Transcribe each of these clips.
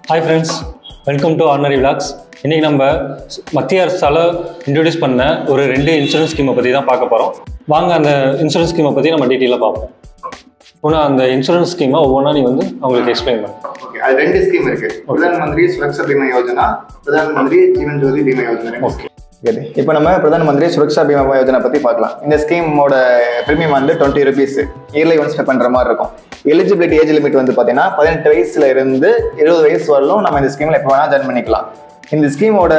Hi friends, welcome to Ordinary Vlogs. இன்னைக்கு நம்ம மத்திய அரசால இன்ட்ரோடியூஸ் பண்ண ஒரு 2 இன்சூரன்ஸ் ஸ்கீமை பற்றி தான் பார்க்க போகிறோம். வாங்க அந்த இன்சூரன்ஸ் ஸ்கீமை பற்றி நம்ம டீட்டெயிலாக பார்ப்போம். ஒன்று அந்த இன்சூரன்ஸ் ஸ்கீமை ஒவ்வொன்றா நீ வந்து அவங்களுக்கு எக்ஸ்பிளைன் பண்ணு. ஓகே, அது 2 ஸ்கீம் இருக்கு. பிரதான் மந்திரி சுரக்ஷா பீமா யோஜனா, பிரதான் மந்திரி ஜீவன் ஜோதி பீமா யோஜனா. ஓகே, இப்போ நம்ம பிரதான் மந்திரி சுரக்ஷா பீமா யோஜனா பற்றி பார்க்கலாம். இந்த ஸ்கீமோட ப்ரீமியம் வந்து 20 rupees இயர்லி ஒன்ஸ் பே பண்ணுற மாதிரி இருக்கும். எலிஜிபிலிட்டி ஏஜ் லிமிட் வந்து பார்த்தீங்கன்னா 18 வயசுல இருந்து 70 வயசு வரலும் நம்ம இந்த ஸ்கீமில் எப்போ வேணால் ஜாயின் பண்ணிக்கலாம். இந்த ஸ்கீமோட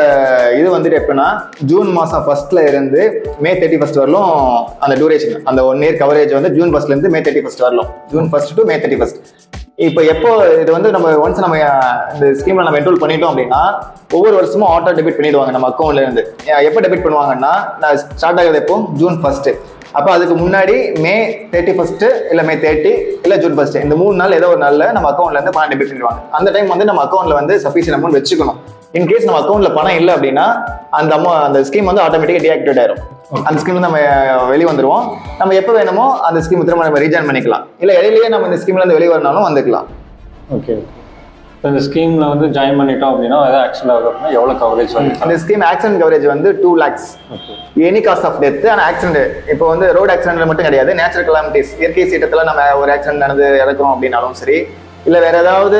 இது வந்துட்டு எப்படின்னா ஜூன் மாதம் 1 இருந்து மே 31 வரலும் அந்த டூரேஷன், அந்த 1 year கவரேஜ் வந்து ஜூன் 1 இருந்து மே 31 வரலும், ஜூன் 1 to மே 31. இப்போ எப்போ இது வந்து நம்ம ஒன்ஸ் நம்ம இந்த ஸ்கீம்ல நம்ம என்ரோல் பண்ணிட்டோம் அப்படின்னா ஒவ்வொரு வருஷமும் ஆட்டோ டெபிட் பண்ணிடுவாங்க நம்ம அக்கௌண்ட்ல இருந்து. எப்போ டெபிட் பண்ணுவாங்கன்னா நான் ஸ்டார்ட் ஆகுது எப்போ ஜூன் 1. அப்போ அதுக்கு முன்னாடி மே 31 இல்லை மே 30 இல்லை ஜூன் 1 இந்த 3 நாள் ஏதோ ஒரு நாளில் நம்ம அக்கௌண்ட்ல இருந்து பணம் டெபிட் பண்ணிடுவாங்க. அந்த டைம் வந்து நம்ம அக்கௌண்ட்ல வந்து சஃபிஷியன்ட் அமௌண்ட் வச்சுக்கணும். இன்கேஸ் நம்ம அக்கௌண்ட்ல பணம் இல்லை அப்படின்னா அந்த ஸ்கீம் வந்து ஆட்டோமேட்டிக்காக டீஆக்டிவேட் ஆயிரும். அந்த ஸ்கீம்ல நம்ம வெளியே வந்துருவோம். நம்ம எப்போ வேணுமோ அந்த ஸ்கீம் திரும்ப நம்ம ரீஜாயின் பண்ணிக்கலாம். இல்லை இடையிலேயே நம்ம இந்த ஸ்கீம்ல இருந்து வெளியே வரனாலும் வந்துக்கலாம். ஓகே. இந்த ஸ்கீம்ல வந்து ஜாயின் பண்ணிட்டோம் அப்படின்னா ஏதாவது ஆக்சிடென்ட் ஆகும் அப்படின்னா எவ்வளோ கவரேஜ் வந்து? அந்த ஸ்கீம் ஆக்சிடென்ட் கவரேஜ் வந்து 2 lakhs. Any cause of death. ஆனால் ஆக்சிடென்ட் இப்போ வந்து ரோடு ஆக்சிடென்ட் மட்டும் கிடையாது, நேச்சுரல் கலாமிட்டிஸ், இயற்கை சீற்றத்துல நம்ம ஒரு ஆக்சிடென்ட் நடந்து இறக்குறோம் அப்படின்னாலும் சரி, இல்லை வேற ஏதாவது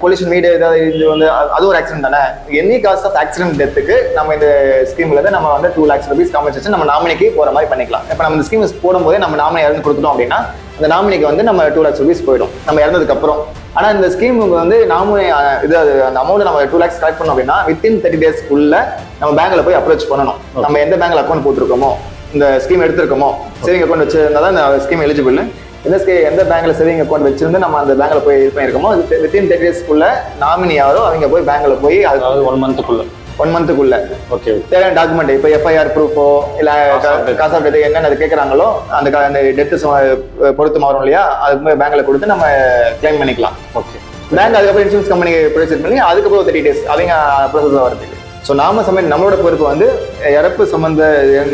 பொல்யூஷன் வீடு ஏதாவது இது வந்து அது ஒரு ஆக்சிடென்ட் தானே. எனி காஸ் ஆஃப் ஆக்சிடென்ட் டெத்துக்கு நம்ம இந்த ஸ்கீம்ல இருந்து நம்ம வந்து 2 lakhs rupees காம்பன்சேஷன் நம்ம நாமினிக்கு போற மாதிரி பண்ணிக்கலாம். இப்போ நம்ம இந்த ஸ்கீம் போடும்போதே நம்ம நாமினி இறந்து கொடுத்துட்டோம் அப்படின்னா அந்த நாமினிக்கு வந்து நம்ம 2 lakhs rupees போயிடும் நம்ம இறந்ததுக்கு அப்புறம். ஆனால் இந்த ஸ்கீமுக்கு வந்து நாமினி அந்த அமௌண்ட் நம்ம 2 lakhs கலெக்ட் பண்ணோம் அப்படின்னா வித்தின் 30 daysக்குள்ள நம்ம பேங்க்ல போய் அப்ரோச் பண்ணணும். நம்ம எந்த பேங்க்ல அக்கௌண்ட் போட்டிருக்கோமோ, இந்த ஸ்கீம் எடுத்திருக்கோமோ, சேவிங் அக்கௌண்ட் வச்சிருந்தா தான் இந்த ஸ்கீம் எலிஜிபிள். எந்த பேங்க்ல சேவிங் அக்கௌண்ட் வச்சிருந்து நம்ம அந்த பேங்க்ல போய் இது பண்ணிருக்கோமோ வித்தின் 30 daysக்குள்ள நாமினி யாரோ அவங்க போய் பேங்க்ல போய் அதாவது 1 monthக்குள்ள ஓகே தேவையான டாக்குமெண்ட் இப்போ எஃப்ஐஆர் ப்ரூஃபோ இல்லை காசு ஆஃப் டெத் என்னென்ன அது கேட்குறாங்களோ அந்த டெத்து பொறுத்து மாறும் இல்லையா, அதுக்கு போய் பேங்க்ல கொடுத்து நம்ம கிளைம் பண்ணிக்கலாம். ஓகே. பேங்க் அதுக்கப்புறம் இன்சூரன்ஸ் கம்பெனி ப்ரொசீஜர் பண்ணி அதுக்கப்புறம் 30 days அவங்க ப்ரொசஸ் வரதுக்கு. ஸோ நம்மளோட பொறுப்பு வந்து இறப்பு சம்பந்த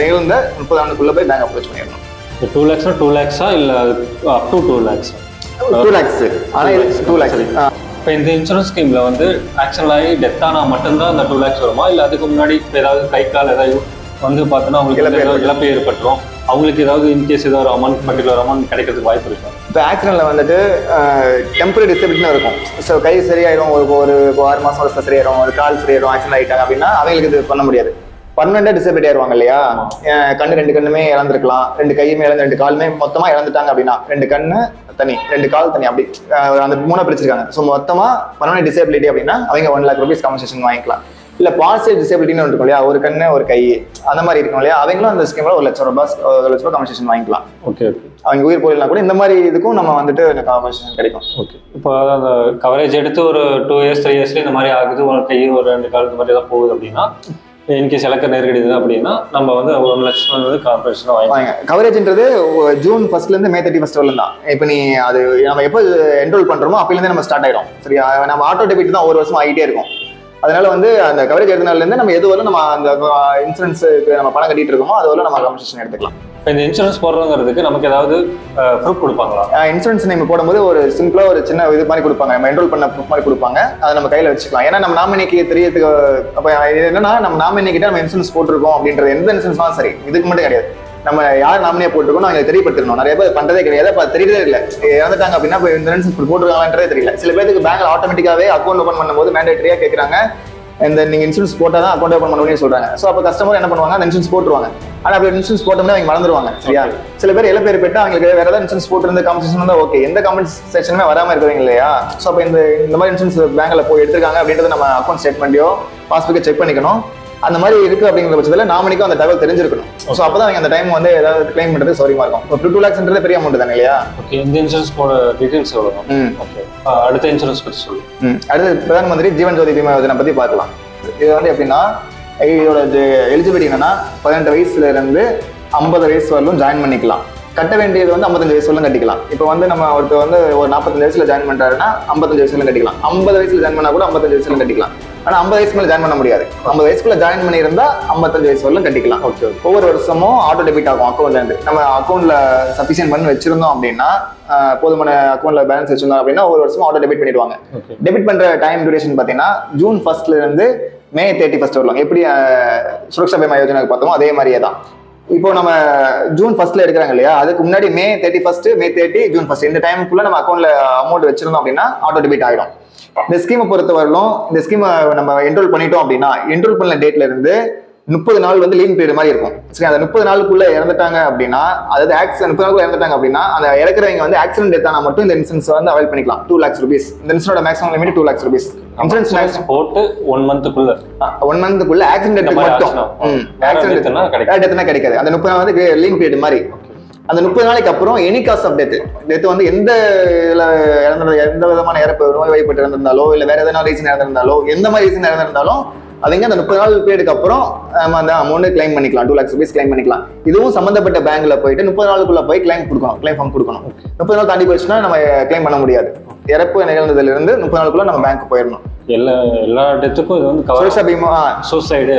நிகழ்ந்த 30 ஆண்டுக்குள்ள போய் பேங்க் அப்ரோச் பண்ணிடணும். 2 lakhs 2 lakhs இல்லை அப் டு 2 lakhs? 2 lakhs. ஆனால் 2 lakhs. இப்போ இந்த இன்சூரன்ஸ் ஸ்கீம்ல வந்து ஆக்சிடென்ட் ஆகி டெத் ஆனால் மட்டும்தான் அந்த 2 lakhs வருமா, இல்லை அதுக்கு முன்னாடி இப்போ ஏதாவது கை கால் ஏதாவது வந்து பார்த்தோன்னா அவங்களுக்கு இழப்பு ஏற்பட்டுரும், அவங்களுக்கு ஏதாவது இன்கேஸ் ஏதாவது அமௌண்ட் பர்டிகுலர் அமௌண்ட் கிடைக்கிறதுக்கு வாய்ப்பு இருக்கு? இப்போ ஆக்சிடென்ட்ல வந்துட்டு டெம்பரரி டிசபிலிட்டின்னு இருக்கும். ஸோ கை சரியாயிடும், ஒரு 6 மாதம் வருஷம் சரியாயிடும், ஒரு கால் சரியாயிடும், ஆக்சிடென்ட் ஆகிட்டாங்க அப்படின்னா அவங்களுக்கு இது பண்ண முடியாது. பர்மனெண்டா டிசபிலிட்டி ஆயிருவாங்க இல்லையா, கண்ணு 2 கண்ணுமே இழந்திருக்கலாம், 2 கையுமே இழந்து 2 காலுமே மொத்தமா இழந்துட்டாங்க அப்படின்னா 2 கண்ணு தனி 2 கால் தனி அப்படி அந்த 3 பிரிச்சிருக்காங்க. ஸோ மொத்தமா பர்மனெண்ட் டிசபிலிட்டி அப்படின்னா அவங்க 1 lakh rupees காம்பன்சேஷன் வாங்கிக்கலாம். இல்ல பார்சியல் டிசபிலிட்டின்னு இருக்கும் இல்லையா, ஒரு கண்ணு ஒரு கை அந்த மாதிரி இருக்கும் இல்லையா, அவங்களும் அந்த ஸ்கீம்ல 1 லட்சம் ரூபாய் காம்பன்சேஷன் வாங்கிக்கலாம். ஓகே. அவங்க உயிர் போயிடலாம் கூட இந்த மாதிரி இதுக்கும் நம்ம வந்துட்டு காம்பன்சேஷன் கிடைக்கும். ஓகே. இப்போ அந்த கவரேஜ் எடுத்து ஒரு 2 years 3 years இந்த மாதிரி ஆகுது, ஒரு கை ஒரு 2 கால் இந்த மாதிரி தான் போகுது அப்படின்னா, இன்கேஸ் இலக்க நெருக்கடிது அப்படின்னா நம்ம வந்து 1 லட்சம் வந்து காம்பன்சேஷன் வாங்க. கவரேஜ்ன்றது ஜூன் 1 இருந்து மே 31 வரலும் தான். இப்போ நீ அது நம்ம எப்போ என்ரோல் பண்றோமோ அப்போலேருந்து நம்ம ஸ்டார்ட் ஆயிடும். சரியா, நம்ம ஆட்டோ டெபிட் தான் 1 வருஷம் ஆகிட்டே இருக்கும். அதனால வந்து அந்த கவரேஜ் எடுத்தனாலேருந்து நம்ம எது வரலும் நம்ம அந்த இன்சூரன்ஸுக்கு நம்ம பணம் கட்டிட்டு இருக்கோமோ அது வரலும் நம்ம காம்பன்சேஷன் எடுத்துக்கலாம். இப்போ இந்த இன்சூரன்ஸ் போடுறதுக்கு நமக்கு ஏதாவது ப்ரூஃப் கொடுப்பாங்களா? இன்சூரன்ஸ் நம்ம போடும்போது ஒரு சிம்பிளா ஒரு சின்ன இது மாதிரி கொடுப்பாங்க, நம்ம என்ரோல் பண்ண ப்ரூஃப் மாதிரி கொடுப்பாங்க, அதை நம்ம கையில வச்சுக்கலாம். ஏன்னா நம்ம நாமினிக்கு தெரியறதுக்கு அப்போ என்னன்னா நம்ம நாமினி கிட்ட நம்ம இன்சூரன்ஸ் போட்டிருக்கோம் அப்படின்றது எந்த இன்சூரன்ஸ்லாம் சரி இதுக்கு மட்டும் கிடையாது, நம்ம யார் நாமினியா போட்டிருக்கோம் அவங்க தெரியப்படுத்தணும். நிறைய பேர் பண்றதே கிடையாது, அப்போ தெரியறதே இல்லை. இறந்துட்டாங்க அப்படின்னா இப்போ இந்த இன்சூரன்ஸ் போட்டுருக்காங்கன்றதே தெரியல. சில பேருக்கு பேங்க்ல ஆட்டோமேட்டிக்காவே அக்கௌண்ட் ஓப்பன் பண்ணும்போது மேண்டேட்டரியா கேட்கறாங்க, இந்த நீங்க இன்சூரன்ஸ் போட்டால் தான் அக்கௌண்ட் ஓப்பன் பண்ணணும்னு சொல்றாங்க. ஸோ அப்போ கஸ்டமர் என்ன பண்ணுவாங்க, அந்த இன்சூரன்ஸ் போட்டுருவாங்க. ஆனால் அப்படி இன்சூரன்ஸ் போட்டோம்னா அவங்க மறந்துடுவாங்க. சரியா, சில பேர் இழப்பேர் பெற்று அவங்களுக்கு வேற ஏதாவது இன்சூரன்ஸ் போட்டிருந்து காம்பன்சேஷன் தான் ஓகே, எந்த காம்பன்சேஷனுமே வராமல் இருக்கிறீங்க இல்லையா. ஸோ அப்போ இந்த மாதிரி இன்சூரன்ஸ் பேங்க்ல போய் எடுத்திருக்காங்க அப்படின்றத நம்ம அக்கௌண்ட் ஸ்டேட்மெண்ட்டையோ பாஸ்புக்கை செக் பண்ணிக்கணும். அந்த மாதிரி இருக்கு அப்படிங்கிற பட்சத்தில் நாமினிக்கும் அந்த தகவல் தெரிஞ்சிருக்கணும். ஸோ அப்பதான் அவங்க அந்த டைம் வந்து ஏதாவது கிளைம் பண்றது சௌரியமா இருக்கும். இப்போ 2 lakhsன்றது பெரிய அமௌண்ட் தானே இல்லையா. ஓகே. இந்த இன்சூரன்ஸ் போட டீடைல்ஸ் எவ்வளோ? ஓகே. அடுத்த இன்சூரன்ஸ் பற்றி சொல்லு. அடுத்து பிரதான் மந்திரி ஜீவன் ஜோதி பீமா யோஜனா பத்தி பார்க்கலாம். இது வந்து எப்படின்னா இதோட எலிஜிபிலிட்டி என்னன்னா 18 வயசுல இருந்து 50 வயசு வரலும் ஜாயின் பண்ணிக்கலாம். கட்ட வேண்டியது வந்து 55 வயசு வரலும் கட்டிக்கலாம். இப்போ வந்து நம்ம ஒருத்தர் வந்து ஒரு 45 வயசுல ஜாயின் பண்றாருன்னா 55 வயசுல கட்டிக்கலாம். 50 வயசுல ஜாயின் பண்ணா கூட 55 வயசுல கட்டிக்கலாம். ஆனா 50 வயசுக்கு மேல ஜாயின் பண்ண முடியாது. 50 வயசுக்குள்ள ஜாயின் பண்ணியிருந்தா 55 வயசு வரலாம் கட்டிக்கலாம். ஓகே. ஒவ்வொரு வருஷமும் ஆட்டோ டெபிட் ஆகும் அக்கௌண்ட்ல இருந்து. நம்ம அக்கௌண்ட்ல சஃபிஷியன்ட் பண்ணி வச்சிருந்தோம் அப்படின்னா, போதுமான அக்கௌண்ட்ல பேலன்ஸ் வச்சிருந்தோம் அப்படின்னா ஒவ்வொரு வருஷமும் ஆட்டோ டெபிட் பண்ணிடுவாங்க. டெபிட் பண்ற டைம் டியூரேஷன் பாத்தீங்கன்னா ஜூன் 1 இருந்து மே 31 வரலாம். எப்படி சுரக்ஷா பீமா யோஜனாக்கு பார்த்தோமோ அதே மாதிரியே தான். இப்போ நம்ம ஜூன் 1 எடுக்கிறாங்க இல்லையா, அதுக்கு முன்னாடி மே 31, மே 30, ஜூன் 1 இந்த டைமுக்குள்ள நம்ம அக்கௌண்ட்ல அமௌண்ட் வச்சிருந்தோம் அப்படின்னா ஆட்டோ டெபிட் ஆகிடும். இந்த ஸ்கீமை பொறுத்த வரலும் இந்த ஸ்கீமை நம்ம என்ரோல் பண்ணிட்டோம் அப்படின்னா என்ரோல் பண்ண டேட்ல இருந்து 30 நாள் வந்து லீன் பீரியட் மாதிரி இருக்கும். சரி, அந்த 30 நாளுக்குள்ள இறந்துட்டாங்க அப்படின்னா, அதாவது 30 நாளுக்குள்ள இறந்துட்டாங்க அப்படின்னா அந்த இறக்குறவங்க வந்து ஆக்சிடென்ட் டெத்தானா மட்டும் இந்த இன்சூரன்ஸ் வந்து அவைல் பண்ணிக்கலாம். 2 lakhs rupees. இந்த இன்சூரன்ஸோட maximum limit 2 lakhs rupees. Insurance போட்டு 1 மந்த்க்குள்ள ஆக்சிடென்ட் டெத் மட்டும் ஆக்சிடென்ட் டெத்னா கிடைக்காது. அந்த 30 நாள் வந்து லீன் பீரியட் மாதிரி. அந்த 30 நாளைக்கு அப்புறம் எனி காஸ் ஆஃப் டெத் வந்து எந்த விதமான இறப்பு, நோய்வாய்ப்பட்டு இறந்திருந்தாலோ இல்ல வேற எதனா ரீசன் இறந்திருந்தாலோ, எந்த மாதிரி ரீசன் இறந்திருந்தாலும் அவங்க அந்த 30 நாள் பீரியடுக்கு அப்புறம் நம்ம அந்த அமௌண்ட் கிளைம் பண்ணிக்கலாம். 2 lakhs rupees கிளைம் பண்ணிக்கலாம். இதுவும் சம்பந்தப்பட்ட பேங்க்ல போயிட்டு 30 நாளுக்குள்ள போய் கிளைம் ஃபார்ம் கொடுக்கணும். 30 நாள் தாண்டி போயிடுச்சுன்னா நம்ம கிளைம் பண்ண முடியாது. இறப்பு நிகழ்ந்ததுல இருந்து 30 நாளுக்குள்ள நம்ம பேங்க் போயிடணும். எல்லா டெத்துக்கும் இது வந்து சுரக்ஷா பீமா சூசைடு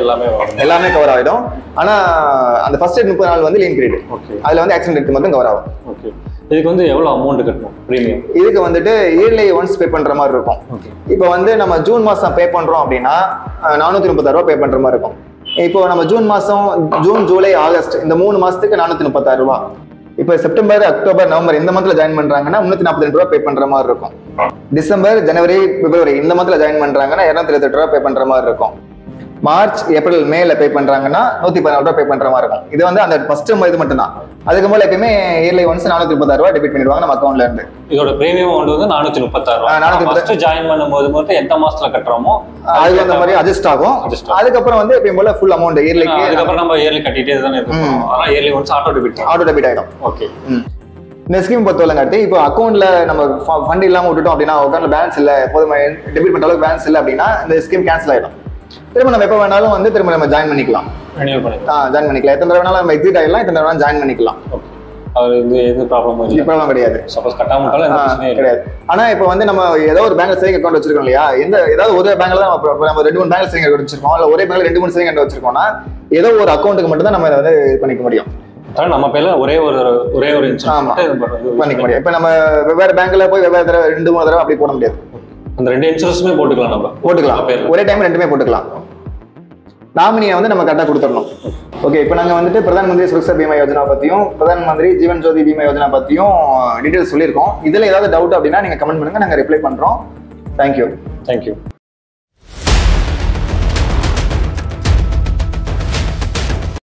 எல்லாமே கவர் ஆகிடும். ஆனா அந்த ஃபர்ஸ்ட் 30 நாள் வந்து லீன் பீரியட். அதுல வந்து ஆக்சிடென்ட் டெத் மட்டும் கவர் ஆகும். ஓகே. இதுக்கு வந்து எவ்வளவு அமௌண்ட் கட்டணும் பிரீமியம்? இதுக்கு வந்துட்டு இயர்லி ஒன்ஸ் பே பண்ற மாதிரி இருக்கும். இப்போ வந்து நம்ம ஜூன் மாசம் பே பண்றோம் அப்படின்னா 436 ரூபாய் பே பண்ற மாதிரி இருக்கும். இப்போ நம்ம ஜூன், ஜூலை, ஆகஸ்ட் இந்த 3 மாசத்துக்கு 436 ரூபாய். இப்போ செப்டம்பர், அக்டோபர், நவம்பர் இந்த மந்த்ல ஜாயின் பண்றாங்கன்னா 342 ரூபாய் பே பண்ற மாதிரி இருக்கும். டிசம்பர், ஜனவரி, பிப்ரவரி இந்த மந்த்ல ஜாயின் பண்றாங்கன்னா 228 ரூபாய் பே பண்ற மாதிரி இருக்கும். மார்ச், ஏப்ரல், மேல பே பண்றாங்கன்னா 114 ரூபாய் பே பண்ற மாதிரி இருக்கும். இது வந்து அந்த ஃபர்ஸ்ட் இது மட்டும் தான். அதுக்கு மேல எப்பயுமே இயர்லி ஒன்ஸ் 436 ரூபாய் டெபிட் பண்ணிடுவாங்க நம்ம அக்கௌண்ட்ல இருந்து. இதோட பிரீமியம் அமௌண்ட் வந்து 436 ரூபாய். ஃபர்ஸ்ட் ஜாயின் பண்ணும்போது மட்டும் எந்த மாசத்துல கட்டுறோமோ அது அந்த மாதிரி அட்ஜஸ்ட் ஆகும். அதுக்கப்புறம் வந்து எப்பயும் போல ஃபுல் அமௌண்ட் இயர்லிக்கு அதுக்கப்புறம் நம்ம இயர்லி கட்டிட்டே தானே இருக்கோம். ஆனா இயர்லி ஒன்ஸ் ஆட்டோ டெபிட் ஆயிடும். ஓகே. இந்த ஸ்கீம் பொறுத்தவரைங்காட்டி இப்போ அக்கௌண்ட்ல நம்ம ஃபண்ட் இல்லாம விட்டுட்டோம் அப்படின்னா, அக்கௌண்ட்ல பேலன்ஸ் இல்லை, எப்போதுமே டெபிட் பண்ற அளவுக்கு பேலன்ஸ் இல்லை அப்படின்னா இந்த ஸ்கீம் கேன்சல் ஆயிடும். திரும்ப நம்ம எப்போ வேணாலும் வந்து திரும்ப நம்ம ஜாயின் பண்ணிக்கலாம். ஜாயின் பண்ணிக்கலாம். எத்தனை வேணாலும் நம்ம எக்ஸிட் ஆகிடலாம், எத்தனை வேணாலும் ஜாயின் பண்ணிக்கலாம். எது ப்ராப்ளம் கிடையாது. சப்போஸ் கட்டாம கிடையாது. ஆனா இப்போ வந்து நம்ம ஏதோ ஒரு பேங்க்ல சேவிங் அக்கௌண்ட் வச்சிருக்கோம் இல்லையா, ஏதாவது ஒரு பேங்க்ல தான் நம்ம 2-3 பேங்க்ல சேவிங் அக்கௌண்ட் வச்சிருக்கோம், இல்ல ஒரே பேங்க்ல 2-3 சேவிங் அக்கௌண்ட் வச்சிருக்கோம்னா ஏதோ ஒரு அக்கௌண்ட்டுக்கு மட்டும் தான் நம்ம இதை வந்து இது பண்ணிக்க முடியும். நம்ம பேர்ல ஒரே ஒரு இன்சூரன்ஸ் பண்ணிக்க முடியும். இப்ப நம்ம வெவ்வேறு பேங்க்ல போய் வெவ்வேறு தடவை 2-3 தடவை அப்படி போட முடியாது. அந்த 2 இன்சூரன்ஸுமே போட்டுக்கலாம். ஒரே டைம் 2மே போட்டுக்கலாம். நாமினியை வந்து நம்ம கரெக்டாக கொடுத்துடணும். ஓகே. இப்போ நாங்கள் வந்துட்டு பிரதான் மந்திரி சுரக்ஷா பீமா யோஜனா பற்றியும் பிரதான் மந்திரி ஜீவன் ஜோதி பீமா யோஜனா பற்றியும் டீட்டெயில்ஸ் சொல்லியிருக்கோம். இதில் ஏதாவது டவுட் அப்படின்னா நீங்கள் கமெண்ட் பண்ணுங்கள், நாங்கள் ரிப்ளை பண்ணுறோம். தேங்க்யூ.